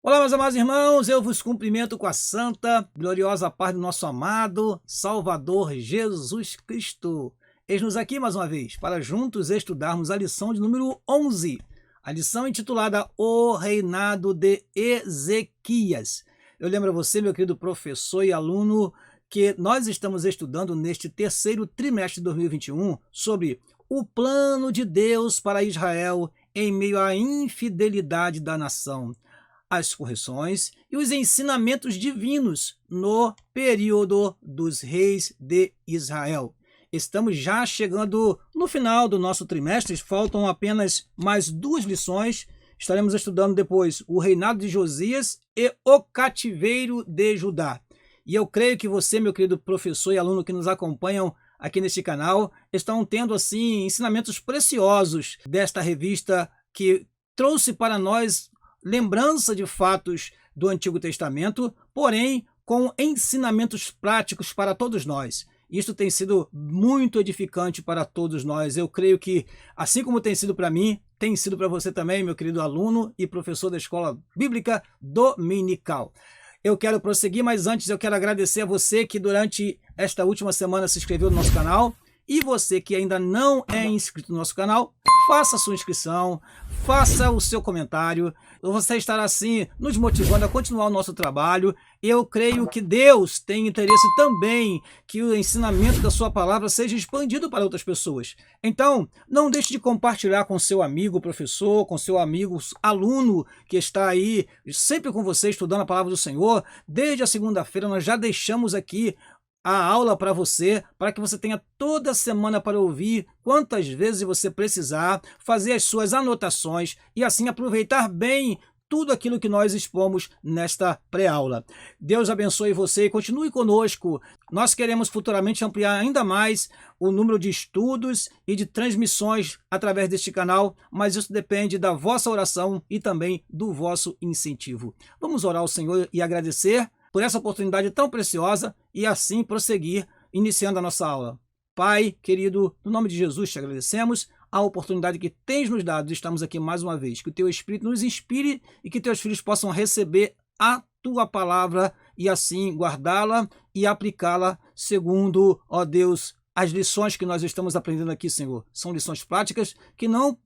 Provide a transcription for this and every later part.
Olá, meus amados irmãos, eu vos cumprimento com a santa, gloriosa paz do nosso amado Salvador Jesus Cristo. Eis-nos aqui mais uma vez, para juntos estudarmos a lição de número 11, a lição intitulada O Reinado de Ezequias. Eu lembro a você, meu querido professor e aluno, que nós estamos estudando neste terceiro trimestre de 2021 sobre o plano de Deus para Israel em meio à infidelidade da nação, as correções e os ensinamentos divinos no período dos reis de Israel. Estamos já chegando no final do nosso trimestre, faltam apenas mais duas lições. Estaremos estudando depois o reinado de Josias e o cativeiro de Judá. E eu creio que você, meu querido professor e aluno que nos acompanham aqui neste canal, estão tendo assim ensinamentos preciosos desta revista que trouxe para nós lembrança de fatos do Antigo Testamento, porém com ensinamentos práticos para todos nós. Isso tem sido muito edificante para todos nós. Eu creio que, assim como tem sido para mim, tem sido para você também, meu querido aluno e professor da Escola Bíblica Dominical. Eu quero prosseguir, mas antes eu quero agradecer a você que durante esta última semana se inscreveu no nosso canal. E você que ainda não é inscrito no nosso canal, faça a sua inscrição, faça o seu comentário. Você estará assim nos motivando a continuar o nosso trabalho. Eu creio que Deus tem interesse também que o ensinamento da sua palavra seja expandido para outras pessoas. Então, não deixe de compartilhar com seu amigo professor, com seu amigo aluno que está aí sempre com você estudando a palavra do Senhor. Desde a segunda-feira nós já deixamos aqui a aula para você, para que você tenha toda semana para ouvir quantas vezes você precisar, fazer as suas anotações e assim aproveitar bem tudo aquilo que nós expomos nesta pré-aula. Deus abençoe você e continue conosco. Nós queremos futuramente ampliar ainda mais o número de estudos e de transmissões através deste canal, mas isso depende da vossa oração e também do vosso incentivo. Vamos orar ao Senhor e agradecer por essa oportunidade tão preciosa e assim prosseguir iniciando a nossa aula. Pai, querido, no nome de Jesus te agradecemos a oportunidade que tens nos dado. Estamos aqui mais uma vez. Que o teu Espírito nos inspire e que teus filhos possam receber a tua palavra e assim guardá-la e aplicá-la segundo, ó Deus, as lições que nós estamos aprendendo aqui, Senhor. São lições práticas que não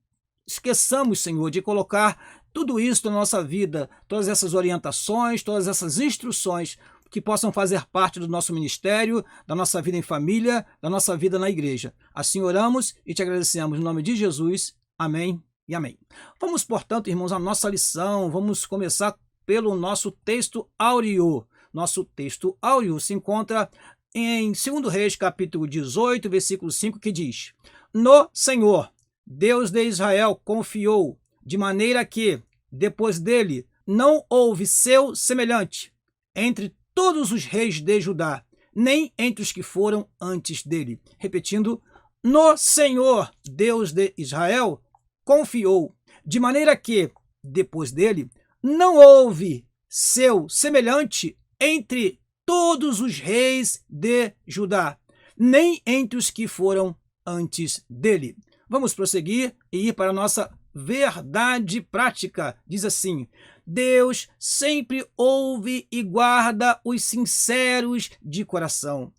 esqueçamos, Senhor, de colocar tudo isso na nossa vida, todas essas orientações, todas essas instruções que possam fazer parte do nosso ministério, da nossa vida em família, da nossa vida na igreja. Assim oramos e te agradecemos. Em nome de Jesus. Amém e amém. Vamos, portanto, irmãos, à nossa lição. Vamos começar pelo nosso texto áureo. Nosso texto áureo se encontra em 2 Reis, capítulo 18, versículo 5, que diz: No Senhor, Deus de Israel, confiou, de maneira que, depois dele, não houve seu semelhante entre todos os reis de Judá, nem entre os que foram antes dele. Repetindo, no Senhor, Deus de Israel, confiou, de maneira que, depois dele, não houve seu semelhante entre todos os reis de Judá, nem entre os que foram antes dele. Vamos prosseguir e ir para a nossa verdade prática. Diz assim: Deus sempre ouve e guarda os sinceros de coração,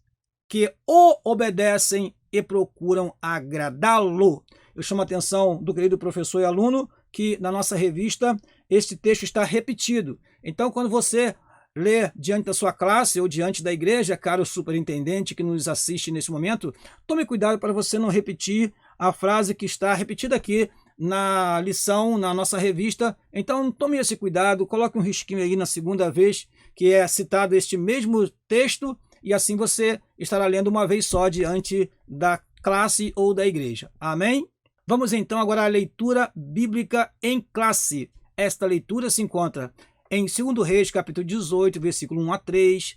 que o obedecem e procuram agradá-lo. Eu chamo a atenção do querido professor e aluno que na nossa revista este texto está repetido. Então, quando você lê diante da sua classe ou diante da igreja, caro superintendente que nos assiste nesse momento, tome cuidado para você não repetir a frase que está repetida aqui na lição, na nossa revista. Então tome esse cuidado, coloque um risquinho aí na segunda vez que é citado este mesmo texto e assim você estará lendo uma vez só diante da classe ou da igreja. Amém? Vamos então agora à leitura bíblica em classe. Esta leitura se encontra em 2 Reis, capítulo 18, versículo 1 a 3,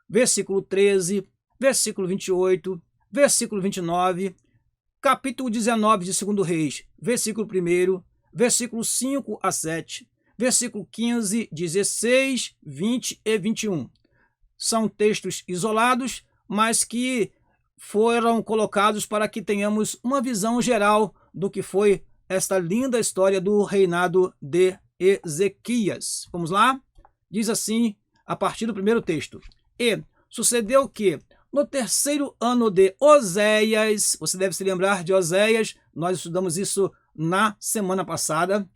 versículo 13, versículo 28, versículo 29, capítulo 19 de 2 Reis, versículo 1, versículo 5 a 7, versículo 15, 16, 20 e 21. São textos isolados, mas que foram colocados para que tenhamos uma visão geral do que foi esta linda história do reinado de Ezequias. Vamos lá? Diz assim, a partir do primeiro texto. E sucedeu que, no terceiro ano de Oséias, você deve se lembrar de Oséias, nós estudamos isso na semana passada.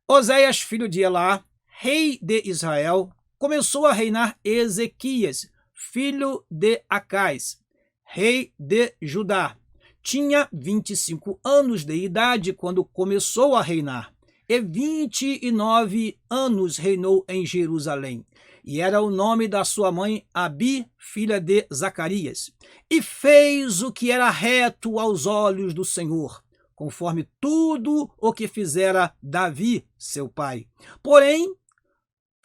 Oséias, filho de Elá, rei de Israel, começou a reinar Ezequias, filho de Acais, rei de Judá. Tinha 25 anos de idade quando começou a reinar, e 29 anos reinou em Jerusalém. E era o nome da sua mãe Abi, filha de Zacarias. E fez o que era reto aos olhos do Senhor, conforme tudo o que fizera Davi, seu pai. Porém,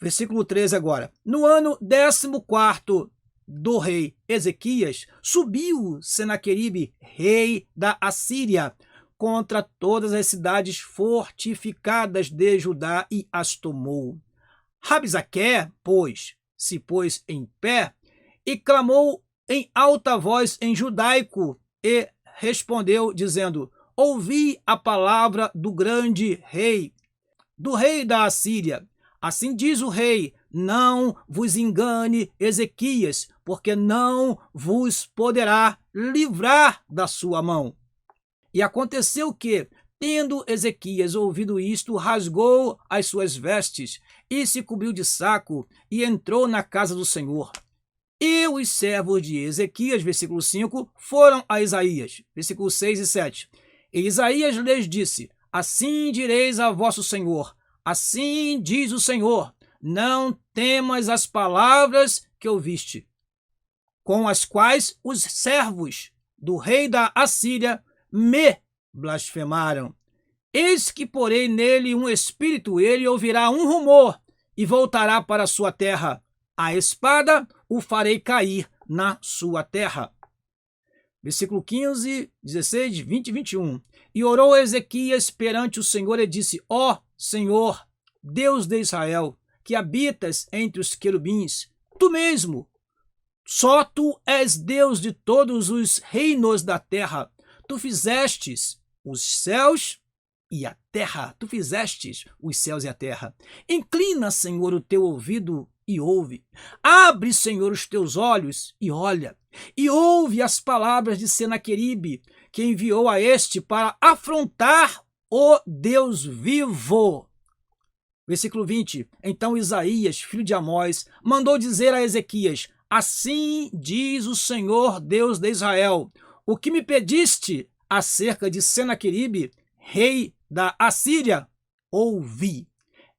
versículo 13 agora, no ano 14º do rei Ezequias, subiu Senaqueribe, rei da Assíria, contra todas as cidades fortificadas de Judá e as tomou. Rabsaqué, pois, se pôs em pé e clamou em alta voz em judaico e respondeu, dizendo: ouvi a palavra do grande rei, do rei da Assíria. Assim diz o rei: não vos engane, Ezequias, porque não vos poderá livrar da sua mão. E aconteceu que, tendo Ezequias ouvido isto, rasgou as suas vestes e se cobriu de saco e entrou na casa do Senhor. E os servos de Ezequias, versículo 5, foram a Isaías, versículo 6 e 7. E Isaías lhes disse: assim direis a vosso Senhor, assim diz o Senhor, não temas as palavras que ouviste, com as quais os servos do rei da Assíria me blasfemaram. Eis que porei nele um espírito, ele ouvirá um rumor e voltará para a sua terra. A espada o farei cair na sua terra. Versículo 15, 16, 20 e 21. E orou Ezequias perante o Senhor e disse: ó Senhor, Deus de Israel, que habitas entre os querubins, tu mesmo, só tu és Deus de todos os reinos da terra. Tu fizestes os céus e a terra. Tu fizestes os céus e a terra. Inclina, Senhor, o teu ouvido e ouve. Abre, Senhor, os teus olhos e olha. E ouve as palavras de Senaqueribe, que enviou a este para afrontar o Deus vivo. Versículo 20. Então Isaías, filho de Amós, mandou dizer a Ezequias: assim diz o Senhor, Deus de Israel, o que me pediste acerca de Senaqueribe, rei da Assíria, ouvi.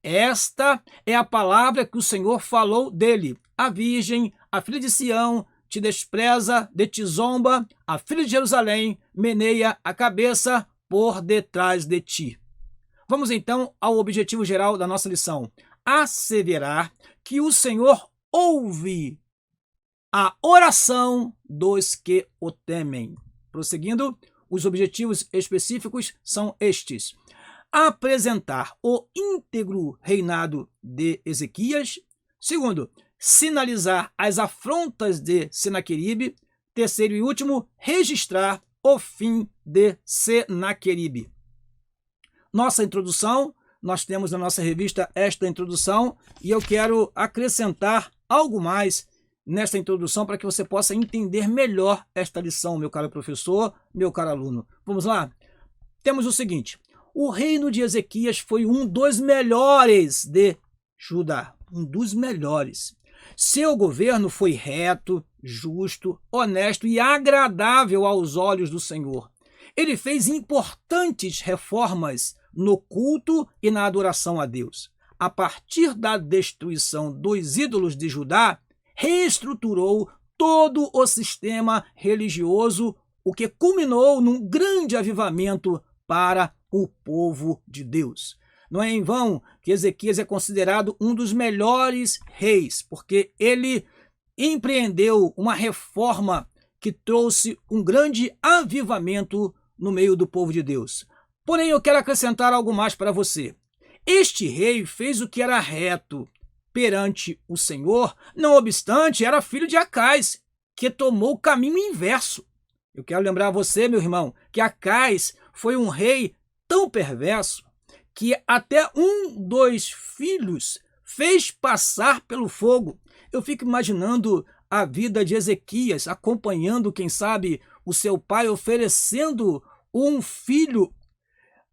Esta é a palavra que o Senhor falou dele. A virgem, a filha de Sião, te despreza, de ti zomba, a filha de Jerusalém meneia a cabeça por detrás de ti. Vamos então ao objetivo geral da nossa lição. Asseverar que o Senhor ouve a oração dos que o temem. Prosseguindo, os objetivos específicos são estes: apresentar o íntegro reinado de Ezequias. Segundo, sinalizar as afrontas de Senaqueribe. Terceiro e último, registrar o fim de Senaqueribe. Nossa introdução, nós temos na nossa revista esta introdução e eu quero acrescentar algo mais nesta introdução para que você possa entender melhor esta lição, meu caro professor, meu caro aluno. Vamos lá? Temos o seguinte: o reino de Ezequias foi um dos melhores de Judá, um dos melhores. Seu governo foi reto, justo, honesto e agradável aos olhos do Senhor. Ele fez importantes reformas no culto e na adoração a Deus. A partir da destruição dos ídolos de Judá, reestruturou todo o sistema religioso, o que culminou num grande avivamento para o povo de Deus. Não é em vão que Ezequias é considerado um dos melhores reis, porque ele empreendeu uma reforma que trouxe um grande avivamento no meio do povo de Deus. Porém, eu quero acrescentar algo mais para você. Este rei fez o que era reto perante o Senhor, não obstante, era filho de Acais, que tomou o caminho inverso. Eu quero lembrar a você, meu irmão, que Acais foi um rei tão perverso que até um dos filhos fez passar pelo fogo. Eu fico imaginando a vida de Ezequias, acompanhando, quem sabe, o seu pai oferecendo um filho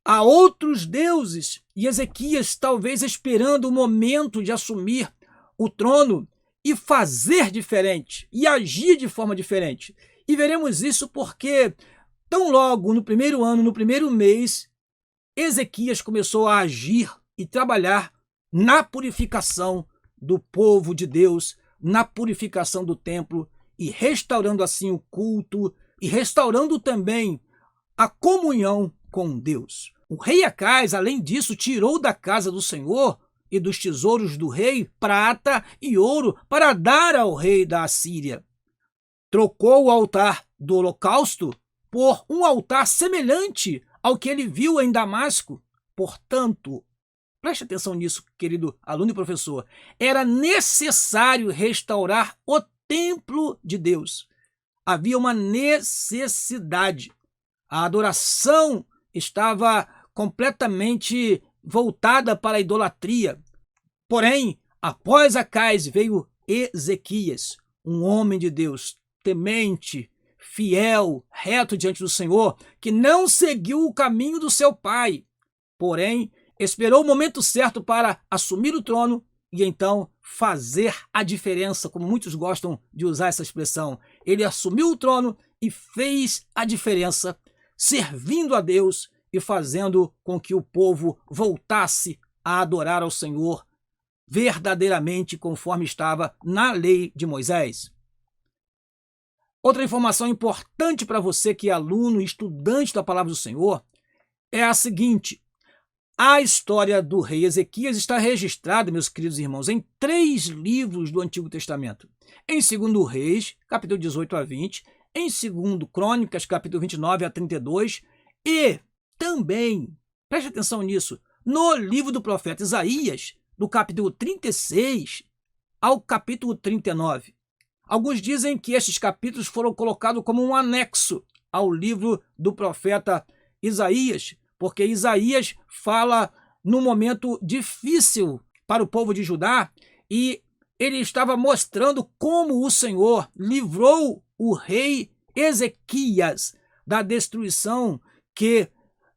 a outros deuses, e Ezequias talvez esperando o momento de assumir o trono e fazer diferente, e agir de forma diferente. E veremos isso porque, tão logo no primeiro ano, no primeiro mês, Ezequias começou a agir e trabalhar na purificação do povo de Deus, na purificação do templo, e restaurando assim o culto, e restaurando também a comunhão com Deus. O rei Acais, além disso, tirou da casa do Senhor e dos tesouros do rei prata e ouro para dar ao rei da Assíria. Trocou o altar do holocausto por um altar semelhante ao que ele viu em Damasco. Portanto, preste atenção nisso, querido aluno e professor, era necessário restaurar o templo de Deus. Havia uma necessidade. A adoração estava completamente voltada para a idolatria. Porém, após Acais veio Ezequias, um homem de Deus, temente, fiel, reto diante do Senhor, que não seguiu o caminho do seu pai, porém, esperou o momento certo para assumir o trono e então fazer a diferença, como muitos gostam de usar essa expressão. Ele assumiu o trono e fez a diferença, servindo a Deus e fazendo com que o povo voltasse a adorar ao Senhor verdadeiramente conforme estava na lei de Moisés. Outra informação importante para você que é aluno e estudante da palavra do Senhor é a seguinte: a história do rei Ezequias está registrada, meus queridos irmãos, em 3 livros do Antigo Testamento. Em 2 Reis, capítulo 18 a 20, em 2 Crônicas, capítulo 29 a 32, e também, preste atenção nisso, no livro do profeta Isaías, do capítulo 36 ao capítulo 39. Alguns dizem que estes capítulos foram colocados como um anexo ao livro do profeta Isaías, porque Isaías fala num momento difícil para o povo de Judá e ele estava mostrando como o Senhor livrou o rei Ezequias da destruição que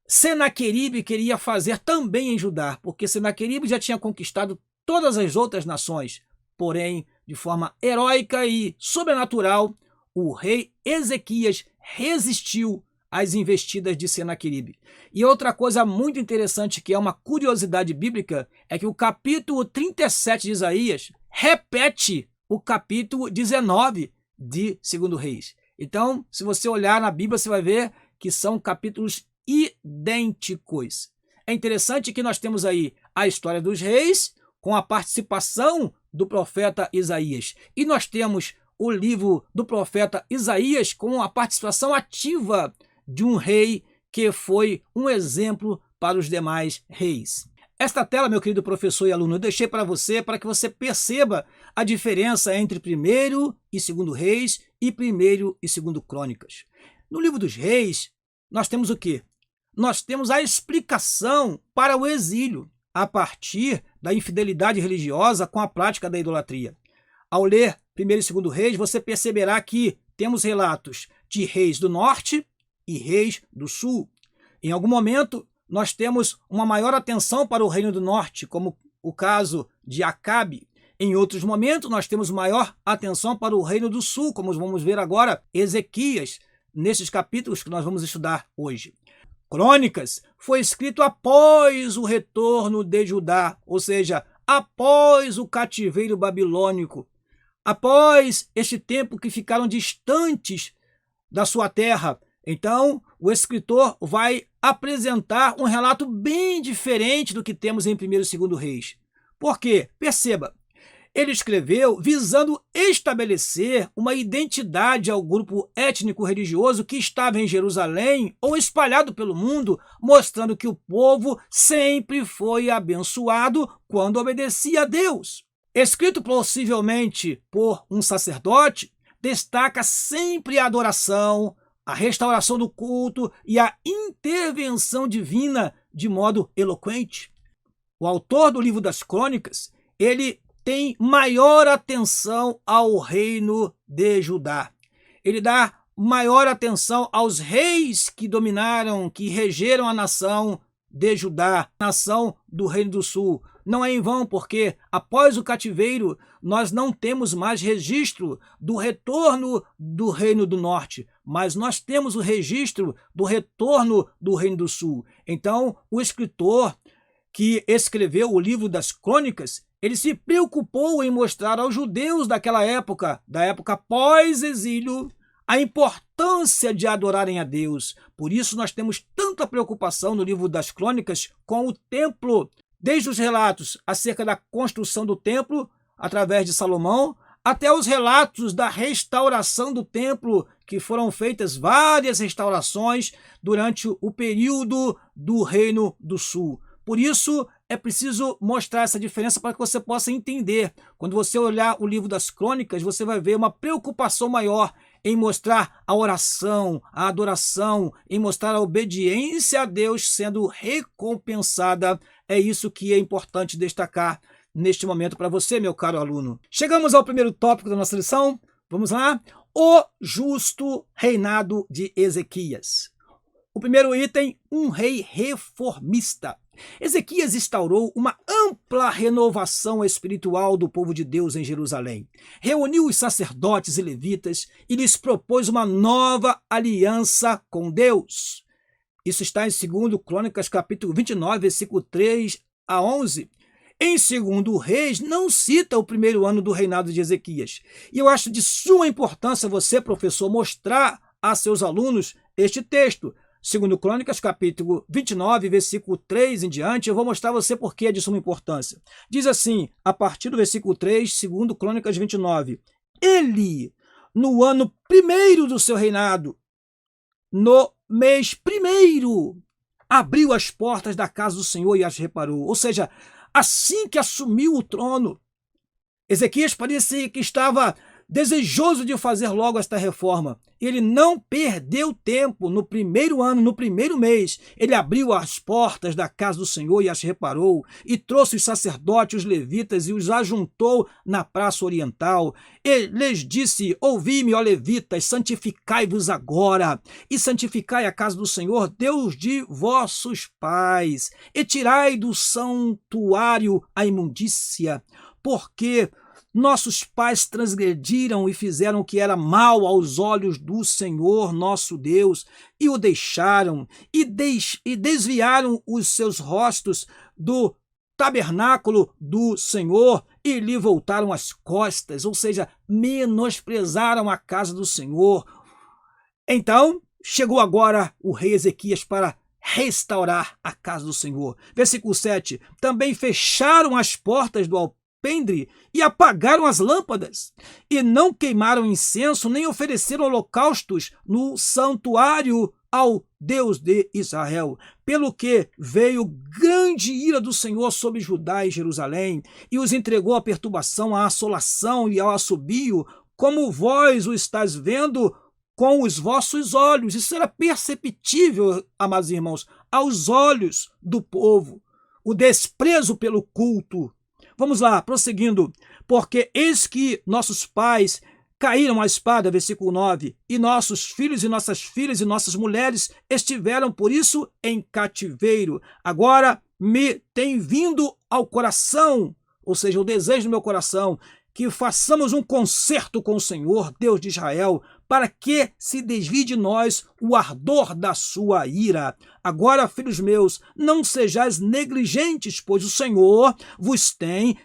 Senaqueribe queria fazer também em Judá, porque Senaqueribe já tinha conquistado todas as outras nações. Porém, de forma heróica e sobrenatural, o rei Ezequias resistiu às investidas de Senaqueribe. E outra coisa muito interessante, que é uma curiosidade bíblica, é que o capítulo 37 de Isaías repete o capítulo 19 de 2 Reis. Então, se você olhar na Bíblia, você vai ver que são capítulos idênticos. É interessante que nós temos aí a história dos reis com a participação do profeta Isaías. E nós temos o livro do profeta Isaías com a participação ativa de um rei que foi um exemplo para os demais reis. Esta tela, meu querido professor e aluno, eu deixei para que você perceba a diferença entre 1º e 2 Reis e 1º e 2 Crônicas. No livro dos reis, nós temos o quê? Nós temos a explicação para o exílio, a partir da infidelidade religiosa com a prática da idolatria. Ao ler 1º e 2 Reis, você perceberá que temos relatos de reis do norte e reis do sul. Em algum momento, nós temos uma maior atenção para o reino do norte, como o caso de Acabe. Em outros momentos, nós temos maior atenção para o reino do sul, como vamos ver agora, Ezequias, nesses capítulos que nós vamos estudar hoje. Crônicas foi escrito após o retorno de Judá, ou seja, após o cativeiro babilônico, após este tempo que ficaram distantes da sua terra. Então, o escritor vai apresentar um relato bem diferente do que temos em 1º e 2 Reis. Por quê? Perceba, ele escreveu visando estabelecer uma identidade ao grupo étnico-religioso que estava em Jerusalém ou espalhado pelo mundo, mostrando que o povo sempre foi abençoado quando obedecia a Deus. Escrito possivelmente por um sacerdote, destaca sempre a adoração, a restauração do culto e a intervenção divina de modo eloquente. O autor do livro das Crônicas, ele tem maior atenção ao reino de Judá. Ele dá maior atenção aos reis que dominaram, que regeram a nação de Judá, nação do Reino do Sul. Não é em vão, porque após o cativeiro, nós não temos mais registro do retorno do Reino do Norte, mas nós temos o registro do retorno do Reino do Sul. Então, o escritor que escreveu o livro das Crônicas, ele se preocupou em mostrar aos judeus daquela época, da época pós-exílio, a importância de adorarem a Deus. Por isso nós temos tanta preocupação no livro das Crônicas com o templo, desde os relatos acerca da construção do templo, através de Salomão, até os relatos da restauração do templo, que foram feitas várias restaurações durante o período do Reino do Sul. Por isso, é preciso mostrar essa diferença para que você possa entender. Quando você olhar o livro das Crônicas, você vai ver uma preocupação maior em mostrar a oração, a adoração, em mostrar a obediência a Deus sendo recompensada. É isso que é importante destacar neste momento para você, meu caro aluno. Chegamos ao primeiro tópico da nossa lição. Vamos lá? O justo reinado de Ezequias. O primeiro item, um rei reformista. Ezequias instaurou uma ampla renovação espiritual do povo de Deus em Jerusalém. Reuniu os sacerdotes e levitas e lhes propôs uma nova aliança com Deus. Isso está em 2 Crônicas, capítulo 29, versículo 3 a 11. Em 2 Reis, não cita o primeiro ano do reinado de Ezequias. E eu acho de suma importância você, professor, mostrar a seus alunos este texto. 2 Crônicas, capítulo 29, versículo 3 em diante, eu vou mostrar a você por que é de suma importância. Diz assim, a partir do versículo 3, 2 Crônicas 29. Ele, no ano primeiro do seu reinado, no mês primeiro, abriu as portas da casa do Senhor e as reparou. Ou seja, assim que assumiu o trono, Ezequias parecia que estava desejoso de fazer logo esta reforma. Ele não perdeu tempo. No primeiro ano, no primeiro mês, ele abriu as portas da casa do Senhor e as reparou, e trouxe os sacerdotes, os levitas, e os ajuntou na praça oriental. Ele lhes disse: ouvi-me, ó levitas, santificai-vos agora, e santificai a casa do Senhor, Deus de vossos pais, e tirai do santuário a imundícia, porque nossos pais transgrediram e fizeram o que era mal aos olhos do Senhor nosso Deus, e o deixaram, e desviaram os seus rostos do tabernáculo do Senhor, e lhe voltaram as costas, ou seja, menosprezaram a casa do Senhor. Então, chegou agora o rei Ezequias para restaurar a casa do Senhor. Versículo 7, também fecharam as portas do alpendre e apagaram as lâmpadas, e não queimaram incenso, nem ofereceram holocaustos no santuário ao Deus de Israel, pelo que veio grande ira do Senhor sobre Judá e Jerusalém, e os entregou à perturbação, à assolação e ao assobio, como vós o estáis vendo com os vossos olhos. Isso era perceptível, amados irmãos, aos olhos do povo, o desprezo pelo culto. Vamos lá, prosseguindo. Porque eis que nossos pais caíram à espada, versículo 9, e nossos filhos e nossas filhas e nossas mulheres estiveram por isso em cativeiro. Agora me tem vindo ao coração, ou seja, o desejo do meu coração, que façamos um concerto com o Senhor, Deus de Israel, para que se desvie de nós o ardor da sua ira. Agora, filhos meus, não sejais negligentes, pois o Senhor vos tem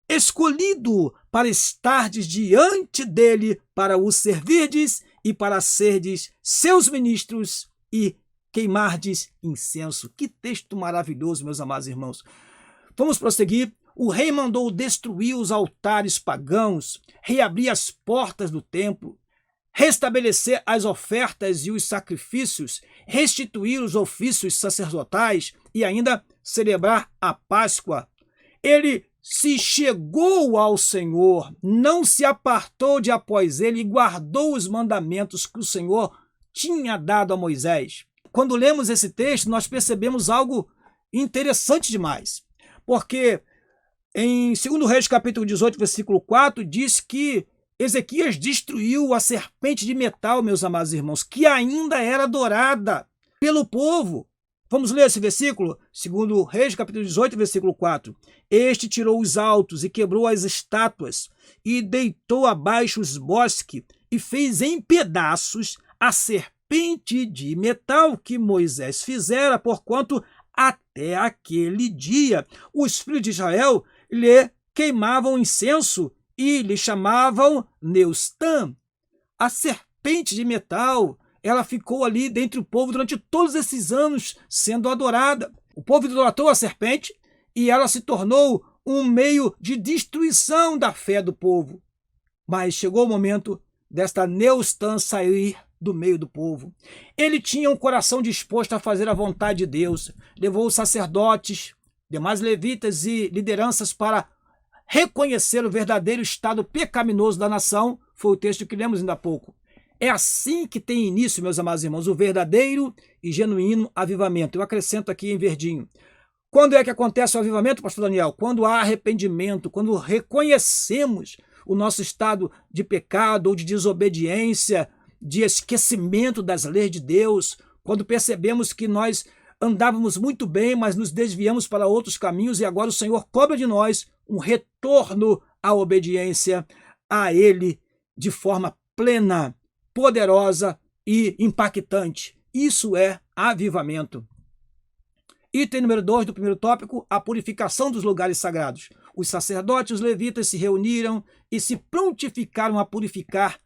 escolhido para estardes diante dele, para o servirdes e para serdes seus ministros e queimardes incenso. Que texto maravilhoso, meus amados irmãos. Vamos prosseguir. O rei mandou destruir os altares pagãos, reabrir as portas do templo, restabelecer as ofertas e os sacrifícios, restituir os ofícios sacerdotais e ainda celebrar a Páscoa. Ele se chegou ao Senhor, não se apartou de após ele e guardou os mandamentos que o Senhor tinha dado a Moisés. Quando lemos esse texto, nós percebemos algo interessante demais, porque em 2 Reis, capítulo 18, versículo 4, diz que Ezequias destruiu a serpente de metal, meus amados irmãos, que ainda era adorada pelo povo. Vamos ler esse versículo? 2 Reis, capítulo 18, versículo 4. Este tirou os altos e quebrou as estátuas, e deitou abaixo os bosques, e fez em pedaços a serpente de metal que Moisés fizera, porquanto até aquele dia os filhos de Israel lhe queimavam incenso e lhe chamavam Neustã. A serpente de metal, ela ficou ali dentre o povo durante todos esses anos sendo adorada. O povo idolatrou a serpente e ela se tornou um meio de destruição da fé do povo. Mas chegou o momento desta Neustã sair do meio do povo. Ele tinha um coração disposto a fazer a vontade de Deus. Levou os sacerdotes, demais levitas e lideranças para reconhecer o verdadeiro estado pecaminoso da nação. Foi o texto que lemos ainda há pouco. É assim que tem início, meus amados irmãos, o verdadeiro e genuíno avivamento. Eu acrescento aqui em verdinho. Quando é que acontece o avivamento, pastor Daniel? Quando há arrependimento, quando reconhecemos o nosso estado de pecado ou de desobediência, de esquecimento das leis de Deus, quando percebemos que nós andávamos muito bem, mas nos desviamos para outros caminhos e agora o Senhor cobra de nós um retorno à obediência a Ele de forma plena, poderosa e impactante. Isso é avivamento. Item número 2 do primeiro tópico, a purificação dos lugares sagrados. Os sacerdotes e os levitas se reuniram e se prontificaram a purificar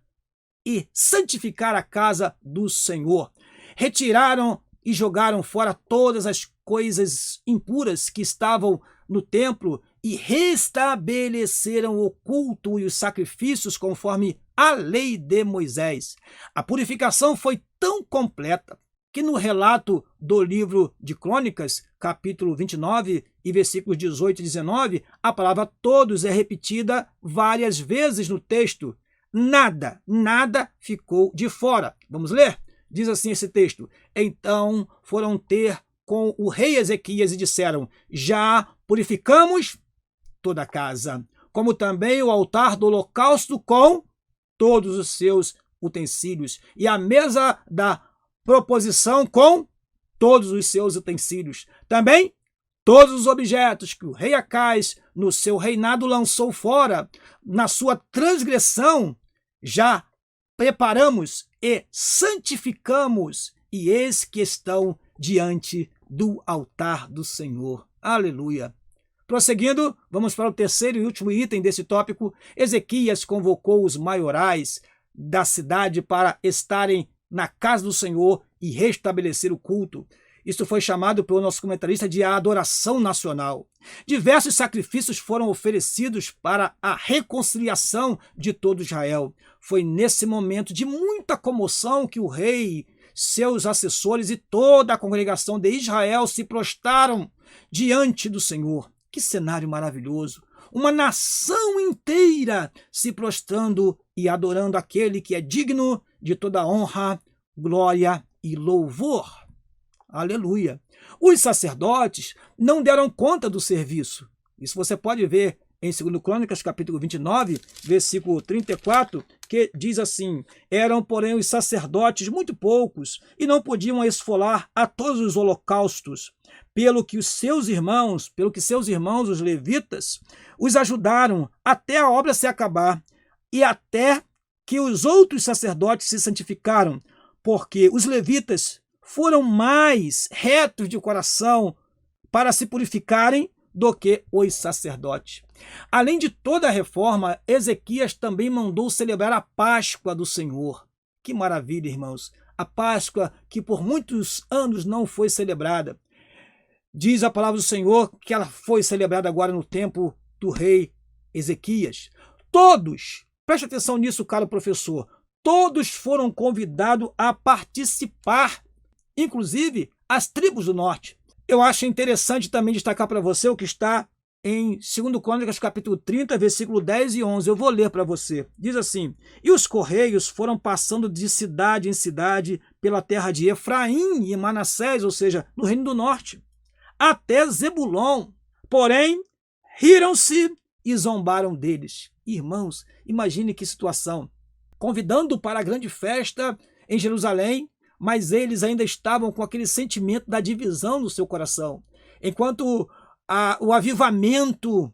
e santificar a casa do Senhor. Retiraram e jogaram fora todas as coisas impuras que estavam no templo e restabeleceram o culto e os sacrifícios conforme a lei de Moisés. A purificação foi tão completa que no relato do livro de Crônicas, capítulo 29 e versículos 18 e 19, a palavra todos é repetida várias vezes no texto. Nada ficou de fora. Vamos ler? Diz assim esse texto. Então foram ter com o rei Ezequias e disseram: já purificamos toda a casa, como também o altar do holocausto com todos os seus utensílios, e a mesa da proposição com todos os seus utensílios. Também todos os objetos que o rei Acais, no seu reinado, lançou fora, na sua transgressão, já preparamos e santificamos, e eis que estão diante do altar do Senhor. Aleluia! Prosseguindo, vamos para o terceiro e último item desse tópico. Ezequias convocou os maiorais da cidade para estarem na casa do Senhor e restabelecer o culto. Isso foi chamado pelo nosso comentarista de adoração nacional. Diversos sacrifícios foram oferecidos para a reconciliação de todo Israel. Foi nesse momento de muita comoção que o rei, seus assessores e toda a congregação de Israel se prostraram diante do Senhor. Que cenário maravilhoso! Uma nação inteira se prostrando e adorando aquele que é digno de toda honra, glória e louvor. Aleluia! Os sacerdotes não deram conta do serviço. Isso você pode ver em 2 Crônicas, capítulo 29, versículo 34, que diz assim: eram, porém, os sacerdotes muito poucos e não podiam esfolar a todos os holocaustos, pelo que seus irmãos, os levitas, os ajudaram até a obra se acabar e até que os outros sacerdotes se santificaram, porque os levitas foram mais retos de coração para se purificarem do que os sacerdotes. Além de toda a reforma, Ezequias também mandou celebrar a Páscoa do Senhor. Que maravilha, irmãos! A Páscoa que por muitos anos não foi celebrada. Diz a palavra do Senhor que ela foi celebrada agora no tempo do rei Ezequias. Todos, preste atenção nisso, caro professor, todos foram convidados a participar, inclusive as tribos do norte. Eu acho interessante também destacar para você o que está em 2 Crônicas, capítulo 30, versículo 10 e 11. Eu vou ler para você. Diz assim: e os correios foram passando de cidade em cidade pela terra de Efraim e Manassés, ou seja, no reino do norte, até Zebulon. Porém, riram-se e zombaram deles. Irmãos, imagine que situação. Convidando para a grande festa em Jerusalém, mas eles ainda estavam com aquele sentimento da divisão no seu coração. Enquanto o avivamento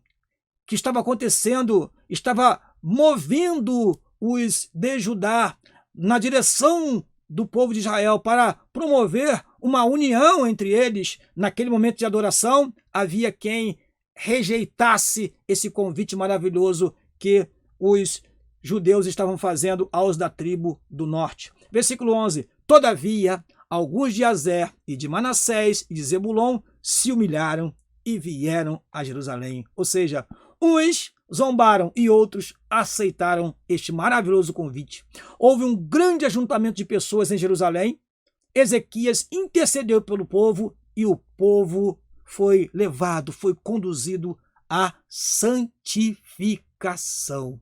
que estava acontecendo estava movendo os de Judá na direção do povo de Israel para promover uma união entre eles, naquele momento de adoração, havia quem rejeitasse esse convite maravilhoso que os judeus estavam fazendo aos da tribo do norte. Versículo 11. Todavia, alguns de Azer e de Manassés e de Zebulon se humilharam e vieram a Jerusalém. Ou seja, uns zombaram e outros aceitaram este maravilhoso convite. Houve um grande ajuntamento de pessoas em Jerusalém. Ezequias intercedeu pelo povo e o povo foi levado, foi conduzido à santificação.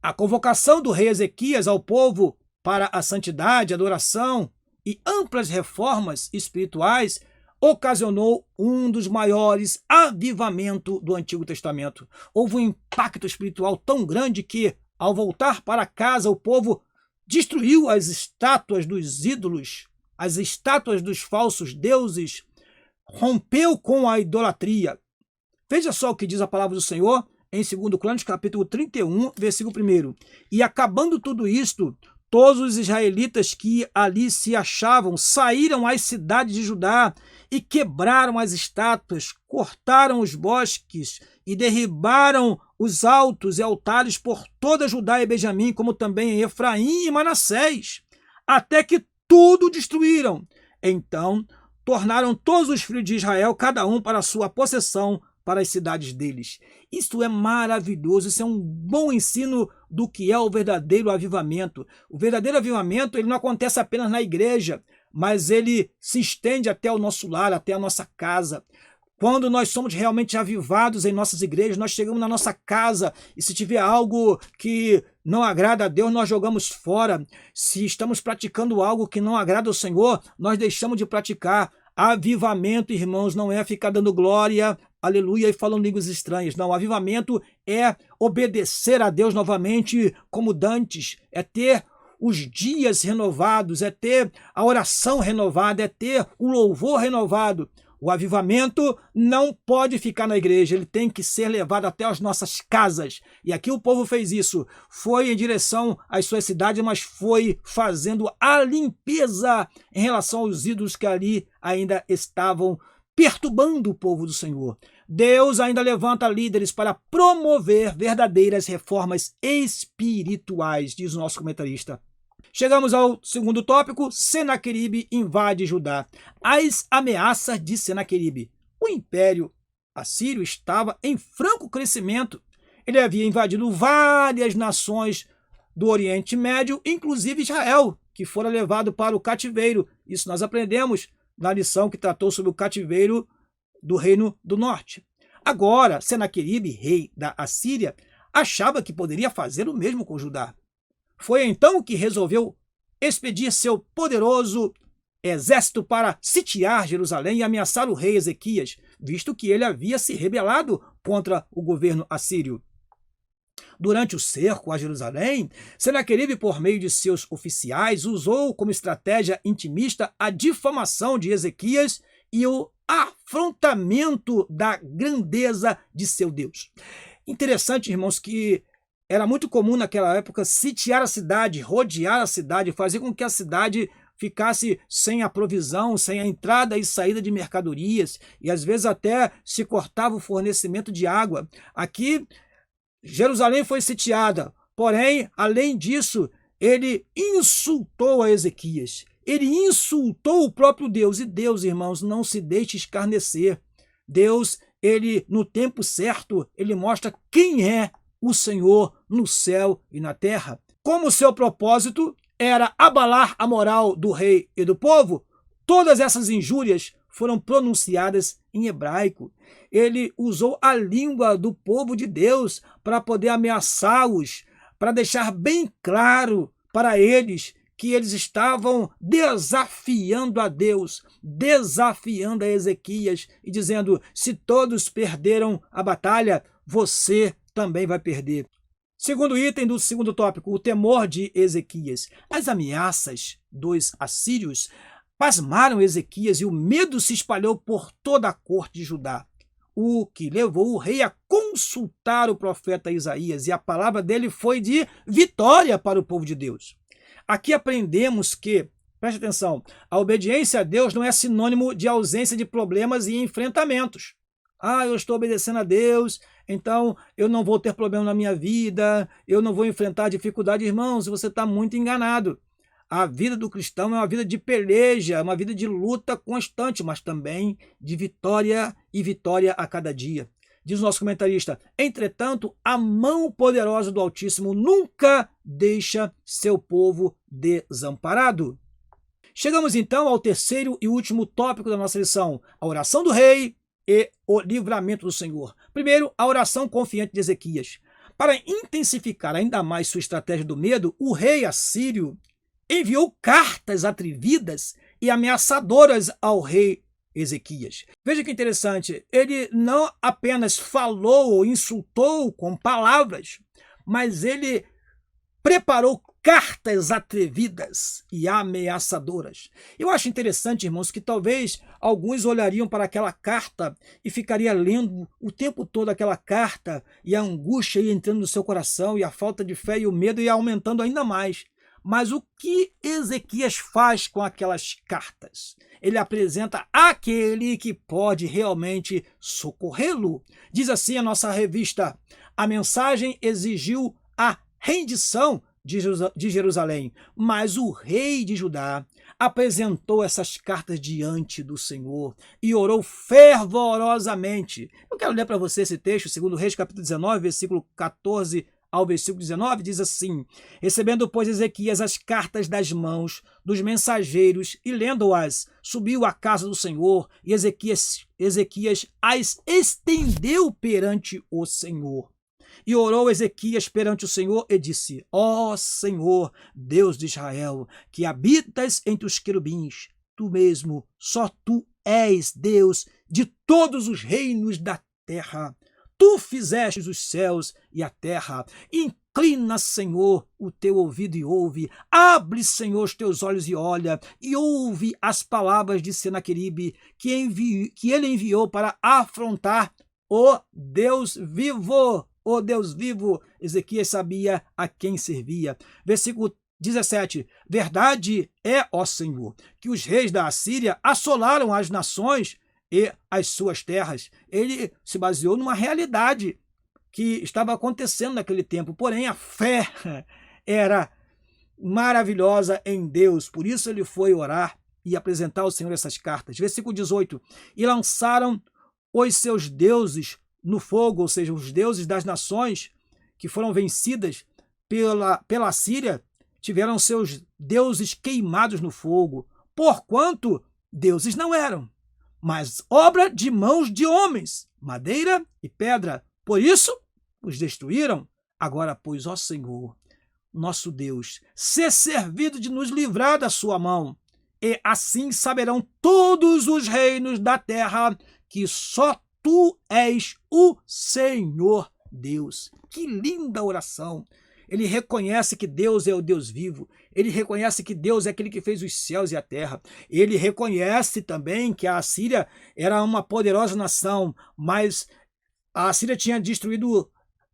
A convocação do rei Ezequias ao povo para a santidade, adoração e amplas reformas espirituais ocasionou um dos maiores avivamentos do Antigo Testamento. Houve um impacto espiritual tão grande que, ao voltar para casa, o povo destruiu as estátuas dos ídolos, as estátuas dos falsos deuses, rompeu com a idolatria. Veja só o que diz a palavra do Senhor em 2 Crônicas, capítulo 31, versículo 1. E acabando tudo isto, todos os israelitas que ali se achavam saíram às cidades de Judá e quebraram as estátuas, cortaram os bosques e derribaram os altos e altares por toda Judá e Benjamim, como também em Efraim e Manassés, até que tudo destruíram. Então tornaram todos os filhos de Israel, cada um para a sua possessão, para as cidades deles. Isso é maravilhoso, isso é um bom ensino do que é o verdadeiro avivamento. O verdadeiro avivamento ele não acontece apenas na igreja, mas ele se estende até o nosso lar, até a nossa casa. Quando nós somos realmente avivados em nossas igrejas, nós chegamos na nossa casa e se tiver algo que não agrada a Deus, nós jogamos fora. Se estamos praticando algo que não agrada ao Senhor, nós deixamos de praticar. Avivamento, irmãos, não é ficar dando glória, aleluia, e falando línguas estranhas. Não, avivamento é obedecer a Deus novamente como dantes, é ter os dias renovados, é ter a oração renovada, é ter o louvor renovado. O avivamento não pode ficar na igreja, ele tem que ser levado até as nossas casas. E aqui o povo fez isso. Foi em direção às suas cidades, mas foi fazendo a limpeza em relação aos ídolos que ali ainda estavam perturbando o povo do Senhor. Deus ainda levanta líderes para promover verdadeiras reformas espirituais, diz o nosso comentarista. Chegamos ao segundo tópico, Senaqueribe invade Judá. As ameaças de Senaqueribe. O império assírio estava em franco crescimento. Ele havia invadido várias nações do Oriente Médio, inclusive Israel, que fora levado para o cativeiro. Isso nós aprendemos na lição que tratou sobre o cativeiro do Reino do Norte. Agora, Senaqueribe, rei da Assíria, achava que poderia fazer o mesmo com Judá. Foi então que resolveu expedir seu poderoso exército para sitiar Jerusalém e ameaçar o rei Ezequias, visto que ele havia se rebelado contra o governo assírio. Durante o cerco a Jerusalém, Senaqueribe, por meio de seus oficiais, usou como estratégia intimista a difamação de Ezequias e o afrontamento da grandeza de seu Deus. Interessante, irmãos, que era muito comum naquela época sitiar a cidade, rodear a cidade, fazer com que a cidade ficasse sem a provisão, sem a entrada e saída de mercadorias, e às vezes até se cortava o fornecimento de água. Aqui, Jerusalém foi sitiada, porém, além disso, ele insultou a Ezequias. Ele insultou o próprio Deus. E Deus, irmãos, não se deixe escarnecer. Deus, ele, no tempo certo, ele mostra quem é o Senhor no céu e na terra. Como seu propósito era abalar a moral do rei e do povo, todas essas injúrias foram pronunciadas em hebraico. Ele usou a língua do povo de Deus para poder ameaçá-los, para deixar bem claro para eles que eles estavam desafiando a Deus, desafiando a Ezequias e dizendo: se todos perderam a batalha, você também vai perder. Segundo item do segundo tópico, o temor de Ezequias. As ameaças dos assírios pasmaram Ezequias e o medo se espalhou por toda a corte de Judá, o que levou o rei a consultar o profeta Isaías, e a palavra dele foi de vitória para o povo de Deus. Aqui aprendemos que, preste atenção, a obediência a Deus não é sinônimo de ausência de problemas e enfrentamentos. Eu estou obedecendo a Deus, então eu não vou ter problema na minha vida, eu não vou enfrentar dificuldade. Irmãos, você está muito enganado. A vida do cristão é uma vida de peleja, uma vida de luta constante, mas também de vitória e vitória a cada dia. Diz o nosso comentarista: entretanto, a mão poderosa do Altíssimo nunca deixa seu povo desamparado. Chegamos então ao terceiro e último tópico da nossa lição: a oração do rei e o livramento do Senhor. Primeiro, a oração confiante de Ezequias. Para intensificar ainda mais sua estratégia do medo, o rei assírio enviou cartas atrevidas e ameaçadoras ao rei Ezequias. Veja que interessante, ele não apenas falou ou insultou com palavras, mas ele preparou cartas atrevidas e ameaçadoras. Eu acho interessante, irmãos, que talvez alguns olhariam para aquela carta e ficariam lendo o tempo todo aquela carta, e a angústia ia entrando no seu coração, e a falta de fé e o medo ia aumentando ainda mais. Mas o que Ezequias faz com aquelas cartas? Ele apresenta aquele que pode realmente socorrê-lo. Diz assim a nossa revista: a mensagem exigiu a rendição de Jerusalém, mas o rei de Judá apresentou essas cartas diante do Senhor e orou fervorosamente. Eu quero ler para você esse texto, 2 Reis, capítulo 19, versículo 14 ao versículo 19, diz assim: recebendo, pois, Ezequias as cartas das mãos dos mensageiros e lendo-as, subiu à casa do Senhor, e Ezequias as estendeu perante o Senhor. E orou Ezequias perante o Senhor e disse: ó Senhor, Deus de Israel, que habitas entre os querubins, tu mesmo, só tu és Deus de todos os reinos da terra. Tu fizestes os céus e a terra. Inclina, Senhor, o teu ouvido e ouve. Abre, Senhor, os teus olhos e olha, e ouve as palavras de Senaqueribe, que ele enviou para afrontar o Deus vivo. O Deus vivo. Ezequias sabia a quem servia. Versículo 17. Verdade é, ó Senhor, que os reis da Assíria assolaram as nações e as suas terras. Ele se baseou numa realidade que estava acontecendo naquele tempo, porém a fé era maravilhosa em Deus, por isso ele foi orar e apresentar ao Senhor essas cartas. Versículo 18, e lançaram os seus deuses no fogo, ou seja, os deuses das nações que foram vencidas pela Síria, tiveram seus deuses queimados no fogo, porquanto deuses não eram, mas obra de mãos de homens, madeira e pedra. Por isso os destruíram. Agora, pois, ó Senhor, nosso Deus, ser servido de nos livrar da sua mão, e assim saberão todos os reinos da terra que só tu és o Senhor Deus. Que linda oração! Ele reconhece que Deus é o Deus vivo. Ele reconhece que Deus é aquele que fez os céus e a terra. Ele reconhece também que a Assíria era uma poderosa nação, mas a Assíria tinha destruído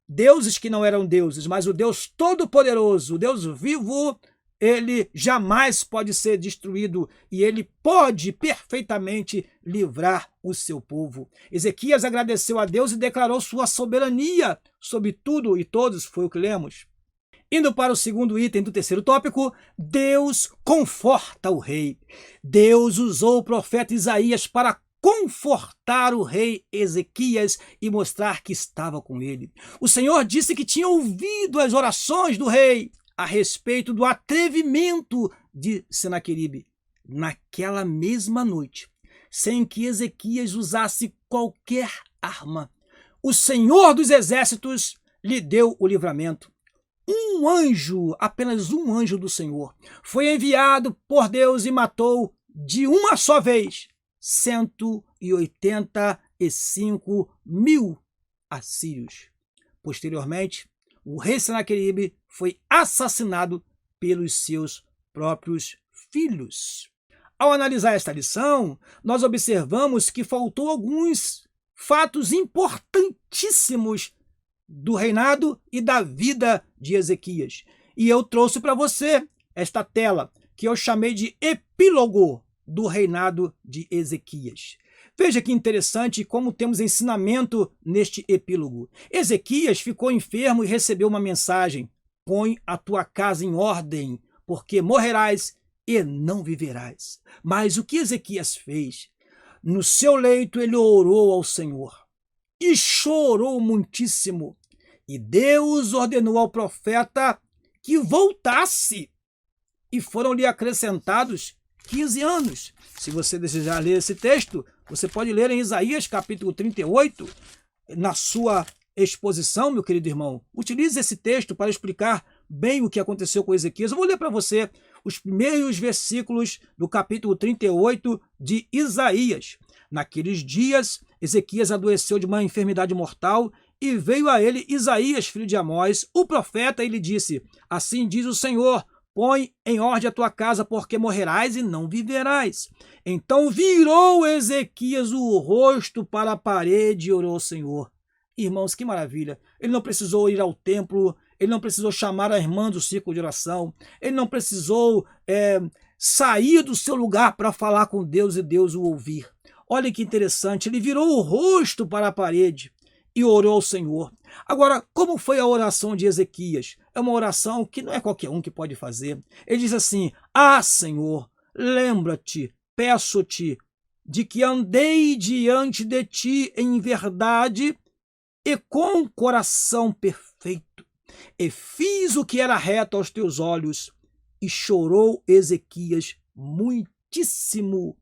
deuses que não eram deuses, mas o Deus Todo-Poderoso, o Deus vivo, ele jamais pode ser destruído e ele pode perfeitamente livrar o seu povo. Ezequias agradeceu a Deus e declarou sua soberania sobre tudo e todos, foi o que lemos. Indo para o segundo item do terceiro tópico, Deus conforta o rei. Deus usou o profeta Isaías para confortar o rei Ezequias e mostrar que estava com ele. O Senhor disse que tinha ouvido as orações do rei a respeito do atrevimento de Senaqueribe. Naquela mesma noite, sem que Ezequias usasse qualquer arma, o Senhor dos exércitos lhe deu o livramento. um anjo, apenas um anjo do Senhor, foi enviado por Deus e matou de uma só vez 185.000 assírios. Posteriormente, o rei Senaqueribe foi assassinado pelos seus próprios filhos. Ao analisar esta lição, nós observamos que faltou alguns fatos importantíssimos do reinado e da vida de Ezequias. E eu trouxe para você esta tela, que eu chamei de epílogo do reinado de Ezequias. Veja que interessante como temos ensinamento neste epílogo. Ezequias ficou enfermo e recebeu uma mensagem: põe a tua casa em ordem, porque morrerás e não viverás. Mas o que Ezequias fez? No seu leito ele orou ao Senhor e chorou muitíssimo. E Deus ordenou ao profeta que voltasse. E foram-lhe acrescentados 15 anos. Se você desejar ler esse texto, você pode ler em Isaías capítulo 38, na sua exposição, meu querido irmão. Utilize esse texto para explicar bem o que aconteceu com Ezequias. Eu vou ler para você os primeiros versículos do capítulo 38 de Isaías. Naqueles dias, Ezequias adoeceu de uma enfermidade mortal e veio a ele Isaías, filho de Amós, o profeta, e lhe disse: assim diz o Senhor, põe em ordem a tua casa, porque morrerás e não viverás. Então virou Ezequias o rosto para a parede e orou ao Senhor. Irmãos, que maravilha! Ele não precisou ir ao templo, ele não precisou chamar a irmã do círculo de oração, ele não precisou sair do seu lugar para falar com Deus e Deus o ouvir. Olha que interessante, ele virou o rosto para a parede e orou ao Senhor. Agora, como foi a oração de Ezequias? É uma oração que não é qualquer um que pode fazer. Ele diz assim: ah, Senhor, lembra-te, peço-te, de que andei diante de ti em verdade e com coração perfeito, e fiz o que era reto aos teus olhos. E chorou Ezequias muitíssimo.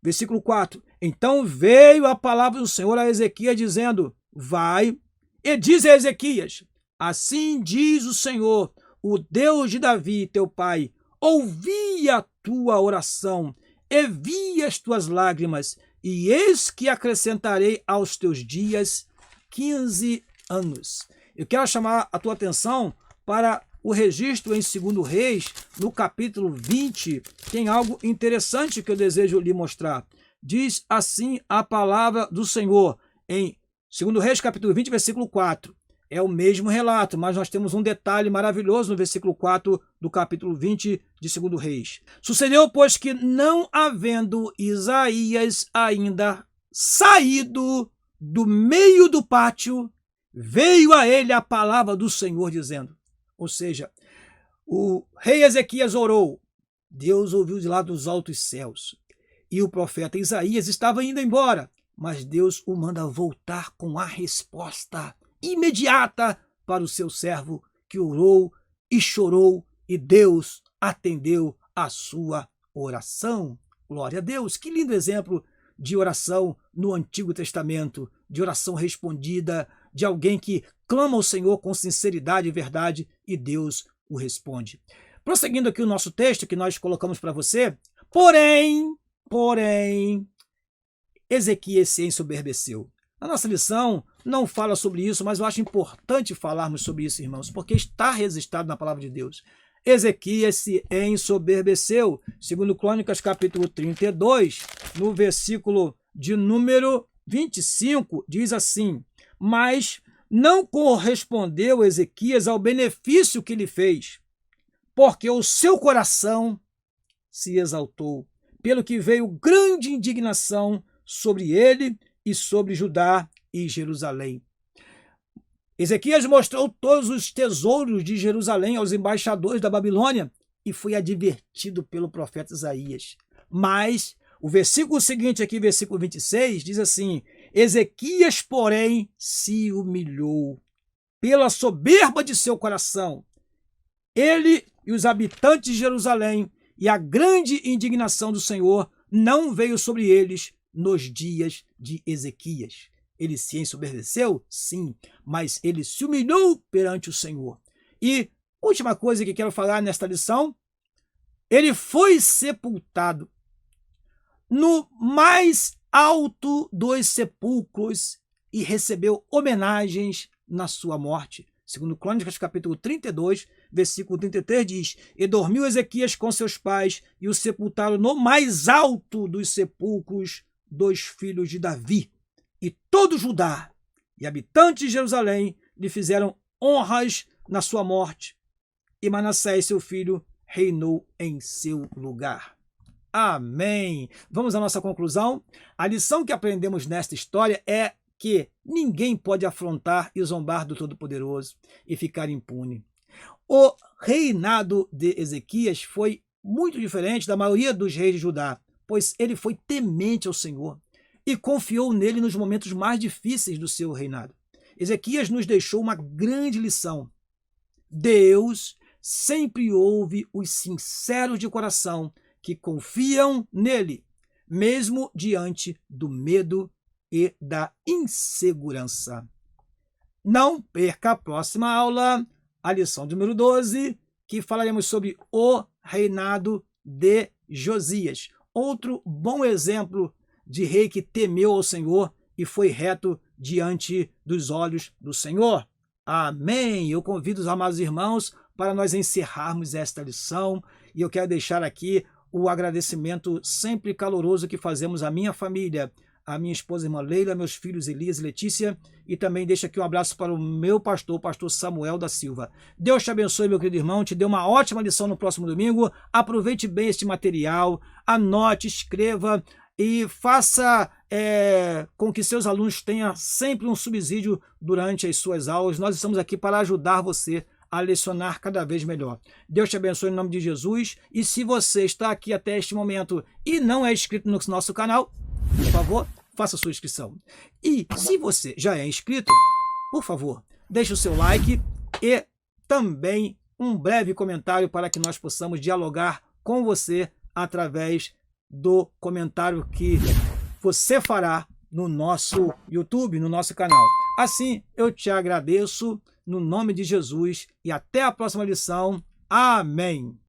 Versículo 4. Então veio a palavra do Senhor a Ezequias, dizendo: vai e diz a Ezequias: assim diz o Senhor, o Deus de Davi, teu pai, ouvi a tua oração, e vi as tuas lágrimas, e eis que acrescentarei aos teus dias 15 anos. Eu quero chamar a tua atenção para o registro em 2 Reis, no capítulo 20, tem algo interessante que eu desejo lhe mostrar. Diz assim a palavra do Senhor, em 2 Reis, capítulo 20, versículo 4. É o mesmo relato, mas nós temos um detalhe maravilhoso no versículo 4 do capítulo 20 de 2 Reis. Sucedeu, pois, que não havendo Isaías ainda saído do meio do pátio, veio a ele a palavra do Senhor, dizendo... Ou seja, o rei Ezequias orou, Deus ouviu de lá dos altos céus, e o profeta Isaías estava indo embora, mas Deus o manda voltar com a resposta imediata para o seu servo, que orou e chorou, e Deus atendeu a sua oração. Glória a Deus! Que lindo exemplo de oração no Antigo Testamento, de oração respondida, de alguém que clama ao Senhor com sinceridade e verdade, e Deus o responde. Prosseguindo aqui o nosso texto que nós colocamos para você, porém, Ezequias se ensoberbeceu. A nossa lição não fala sobre isso, mas eu acho importante falarmos sobre isso, irmãos, porque está registrado na palavra de Deus. Ezequias se ensoberbeceu. Segundo Crônicas, capítulo 32, no versículo de número 25, diz assim: mas não correspondeu Ezequias ao benefício que lhe fez, porque o seu coração se exaltou, pelo que veio grande indignação sobre ele e sobre Judá e Jerusalém. Ezequias mostrou todos os tesouros de Jerusalém aos embaixadores da Babilônia e foi advertido pelo profeta Isaías. Mas o versículo seguinte aqui, versículo 26, diz assim: Ezequias, porém, se humilhou pela soberba de seu coração. Ele e os habitantes de Jerusalém, e a grande indignação do Senhor não veio sobre eles nos dias de Ezequias. Ele se ensoberbeceu? Sim, mas ele se humilhou perante o Senhor. E Última coisa que quero falar nesta lição, ele foi sepultado no mais alto dos sepulcros e recebeu homenagens na sua morte. Segundo Crônicas, capítulo 32, versículo 33, diz: E dormiu Ezequias com seus pais, e o sepultaram no mais alto dos sepulcros dos filhos de Davi. E todo Judá e habitantes de Jerusalém lhe fizeram honras na sua morte. E Manassés, seu filho, reinou em seu lugar. Amém. Vamos à nossa conclusão. A lição que aprendemos nesta história é que ninguém pode afrontar e zombar do Todo-Poderoso e ficar impune. O reinado de Ezequias foi muito diferente da maioria dos reis de Judá, pois ele foi temente ao Senhor e confiou nele nos momentos mais difíceis do seu reinado. Ezequias nos deixou uma grande lição. Deus sempre ouve os sinceros de coração que confiam nele, mesmo diante do medo e da insegurança. Não perca a próxima aula, a lição número 12, que falaremos sobre o reinado de Josias. Outro bom exemplo de rei que temeu ao Senhor e foi reto diante dos olhos do Senhor. Amém! Eu convido os amados irmãos para nós encerrarmos esta lição e eu quero deixar aqui o agradecimento sempre caloroso que fazemos à minha família, a minha esposa, irmã Leila, meus filhos Elias e Letícia, e também deixo aqui um abraço para o meu pastor, pastor Samuel da Silva. Deus te abençoe, meu querido irmão, te dê uma ótima lição no próximo domingo, aproveite bem este material, anote, escreva e faça com que seus alunos tenham sempre um subsídio durante as suas aulas. Nós estamos aqui para ajudar você a lecionar cada vez melhor. Deus te abençoe em nome de Jesus, e se você está aqui até este momento e não é inscrito no nosso canal, por favor, faça sua inscrição. E se você já é inscrito, por favor, deixe o seu like e também um breve comentário para que nós possamos dialogar com você através do comentário que você fará no nosso YouTube, no nosso canal. Assim, eu te agradeço no nome de Jesus e até a próxima lição. Amém.